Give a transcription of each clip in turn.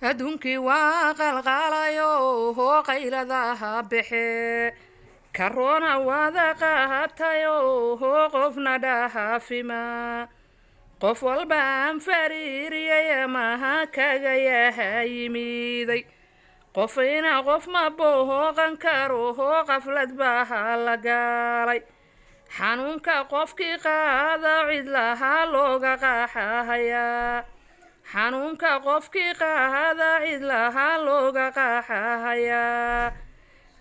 adduunkii waa qalqaalayo hoo qayladaha baxe karoona wada qaatayo hoo qofna dhaafima qof walba aan fariiriyay maha kaga yaha yimiday qofina qof ma booqan karo hoo qaflad baa la galay xanuunka qofkii qaada cid laha looga qaxahayaa xanuunka qofkii qaada cid laha looga qaxahayaa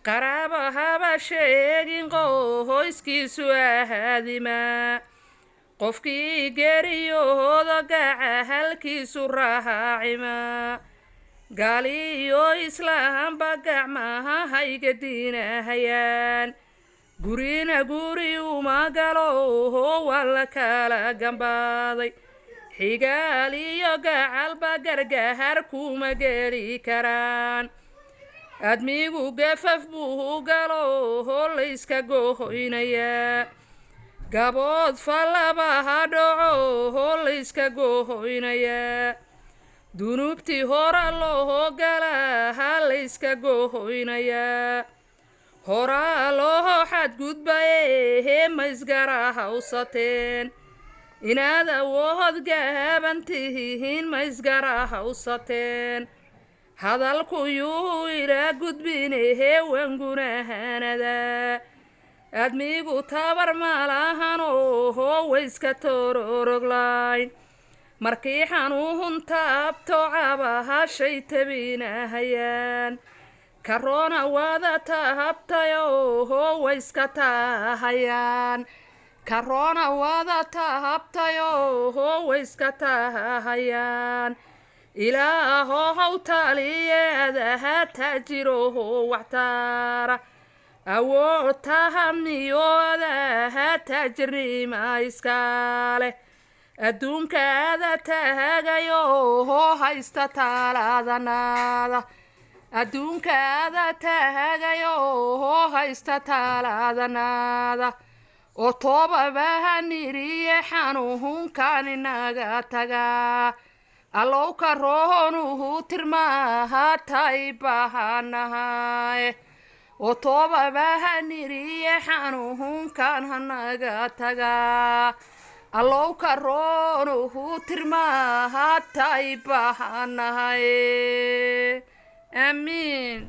qaraaba haba sheegin qoyskiisu ahaadima qofkii geeriyooda gaca halkiisu raacima gaaliyo islaamba gacmaha hayga diinahayaan gurina guri uma galo waa la kala gambaaday xigaal iyo gacalba gargaar kuma geli karaan admigu gafaf buu galo layska goohoynayaa gabood fallabaha dhaco layska goohoynayaa dunuubtii hora loo galaa layska goohoynayaa horaa loo xadgudbaye ma isgarahawsateen inaad awood gaaban tihiin ma isgarahawsateen hadalku yuu ilaa gudbinehe wangunahanada admigu tabar malahano wayska tororoglayn markii xanuun taabto cabahashay tabinahayaan karoona wada tahabtayo wayska tahayaan karoona wada tahabtayo wayska tahayaan ilaaho hawtaliyeedaha taajiro waxtaara awood tahamniyoodaha taajirnima iskale adduunkaada taagayo haysta taalaadanaada adduunkaada taagayo haysta taalaadanaada oo toobabaha niriye xanuunkan inaga tagaa allow karoonuhu tirmaha taybahanahaye oo toobabaha niriye xanuunkan hanaga tagaa allow karoonuhu tirmaha taybahanahaye amiin